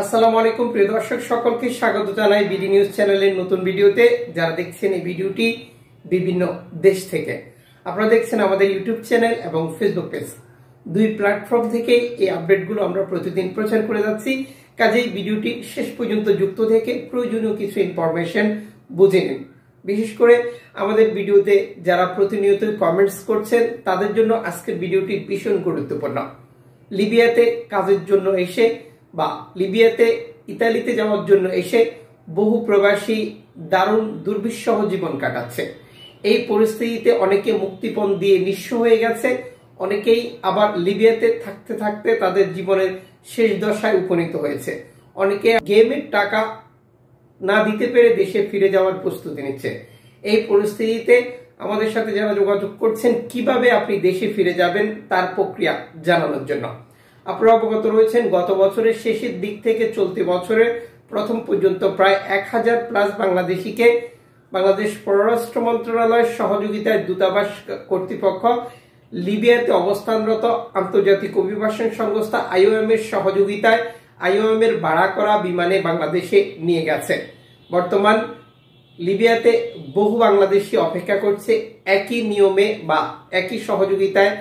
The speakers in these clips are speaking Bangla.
আসসালামু আলাইকুম প্রিয় দর্শক সকলকে স্বাগত জানাই বিডি নিউজ চ্যানেলের নতুন ভিডিওতে। যারা দেখছেন এই ভিডিওটি বিভিন্ন দেশ থেকে, আপনারা দেখছেন আমাদের ইউটিউব চ্যানেল এবং ফেসবুক পেজ, দুই প্ল্যাটফর্ম থেকে এই আপডেটগুলো আমরা প্রতিদিন প্রচার করে যাচ্ছি। কাজেই ভিডিওটি শেষ পর্যন্ত যুক্ত থেকে প্রয়োজনীয় কিছু ইনফরমেশন বুঝে নিন। বিশেষ করে আমাদের ভিডিওতে যারা প্রতিনিয়ত কমেন্টস করছেন তাদের জন্য আজকের ভিডিওটি ভীষণ গুরুত্বপূর্ণ। লিবিয়াতে কাজের জন্য এসে বা লিবিয়াতে ইতালিতে যাওয়ার জন্য এসে বহু প্রবাসী দারুণ দুর্বিষহ জীবন কাটাচ্ছে। এই পরিস্থিতিতে অনেকে মুক্তিপণ দিয়ে নিঃস্ব হয়ে গেছে, অনেকেই আবার লিবিয়াতে থাকতে থাকতে তাদের জীবনের শেষ দশায় উপনীত হয়েছে। অনেকে গেমের টাকা না দিতে পেরে দেশে ফিরে যাওয়ার প্রস্তুতি নিচ্ছে। এই পরিস্থিতিতে আমাদের সাথে যারা যোগাযোগ করছেন কিভাবে আপনি দেশে ফিরে যাবেন তার প্রক্রিয়া জানানোর জন্য। আপনারা অবগত রয়েছেন গত বছরের শেষের দিক থেকে চলতি বছরের প্রথম পর্যন্ত প্রায় 1000+ বাংলাদেশিকে বাংলাদেশ পররাষ্ট্র মন্ত্রণালয়ের সহযোগিতায় দূতাবাস কর্তৃপক্ষ লিবিয়াতে অবস্থানরত আন্তর্জাতিক অভিবাসন সংস্থা IOM এর সহযোগিতায় IOM এর ভাড়া করা বিমানে বাংলাদেশে নিয়ে গেছে। বর্তমান লিবিয়াতে বহু বাংলাদেশি অপেক্ষা করছে একই নিয়মে বা একই সহযোগিতায়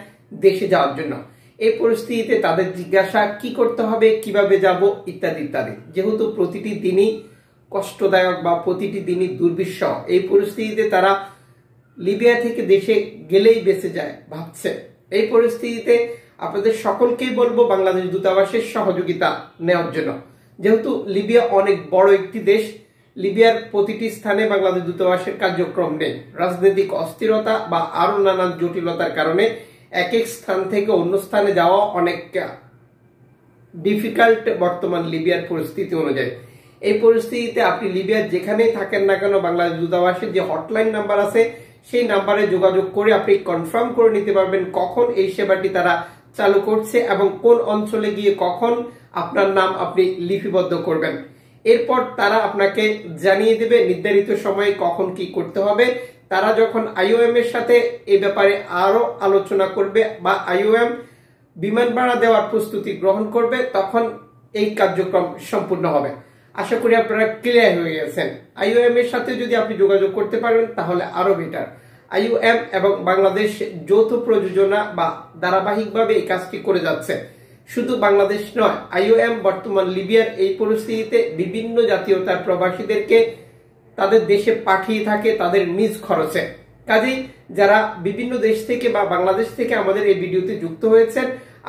দেশে যাওয়ার জন্য। এই পরিস্থিতিতে তাদের জিজ্ঞাসা কি করতে হবে, কিভাবে যাব ইত্যাদি ইত্যাদি। যেহেতু প্রতিটি দিনই কষ্টদায়ক বা প্রতিটি দিনই দুর্বিষহ, এই পরিস্থিতিতে তারা লিবিয়া থেকে দেশে গেলেই বেঁচে যায় ভাবছে। এই পরিস্থিতিতে আপনাদের সকলকেই বলবো বাংলাদেশ দূতাবাসের সহযোগিতা নেওয়ার জন্য। যেহেতু লিবিয়া অনেক বড় একটি দেশ, লিবিয়ার প্রতিটি স্থানে বাংলাদেশ দূতাবাসের কার্যক্রম নেই। রাজনৈতিক অস্থিরতা বা আরো নানান জটিলতার কারণে এক এক স্থান থেকে অন্য স্থানে যাওয়া অনেক ডিফিকাল্ট বর্তমান লিবিয়ার পরিস্থিতি অনুযায়ী। এই পরিস্থিতিতে আপনি লিবিয়ার যেখানেই থাকেন না কেন বাংলাদেশ দূতাবাসের যে হটলাইন নাম্বার আছে সেই নাম্বারে যোগাযোগ করে আপনি কনফার্ম করে নিতে পারবেন কখন এই সেবাটি তারা চালু করছে এবং কোন অঞ্চলে গিয়ে কখন আপনার নাম আপনি লিপিবদ্ধ করবেন। এরপর তারা আপনাকে জানিয়ে দেবে নির্ধারিত সময়ে কখন কি করতে হবে। তারা যখন IOM এর সাথে এই ব্যাপারে আরো আলোচনা করবে বা IOM বিমান ভাড়া দেওয়ার প্রস্তুতি গ্রহণ করবে তখন এই কার্যক্রম সম্পূর্ণ হবে। আশা করি আপনারা ক্লিয়ার হয়ে গেছেন। IOM এর সাথে যদি আপনি যোগাযোগ করতে পারেন তাহলে আরো বেটার। IOM এবং বাংলাদেশ যৌথ প্রযোজনা বা ধারাবাহিকভাবে এই কাজটি করে যাচ্ছে। শুধু বাংলাদেশ নয়, IOM বর্তমান লিবিয়ার এই পরিস্থিতিতে বিভিন্ন জাতীয়তার প্রবাসীদেরকে তাদের দেশে পাঠিয়ে থাকে তাদের নিজ খরচে। কাজেই যারা বিভিন্ন দেশ থেকে বা বাংলাদেশ থেকে আমাদের এই ভিডিওতে যুক্ত হয়েছেন,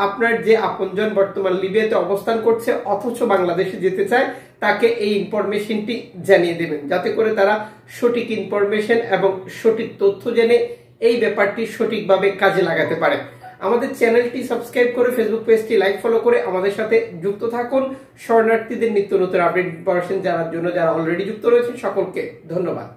আপনার যে আপনজন বর্তমান লিবিয়াতে অবস্থান করছে অথচ বাংলাদেশে যেতে চায় তাকে এই ইনফরমেশনটি জানিয়ে দেবেন, যাতে করে তারা সঠিক ইনফরমেশন এবং সঠিক তথ্য জেনে এই ব্যাপারটি সঠিকভাবে কাজে লাগাতে পারে। আমাদের চ্যানেলটি সাবস্ক্রাইব করে ফেসবুক পেজটি লাইক ফলো করে আমাদের সাথে যুক্ত থাকুন। শরণার্থীদের নিত্য নতুন আপডেট ইনফরমেশন জানার জন্য যারা অলরেডি যুক্ত রয়েছেন সকলকে ধন্যবাদ।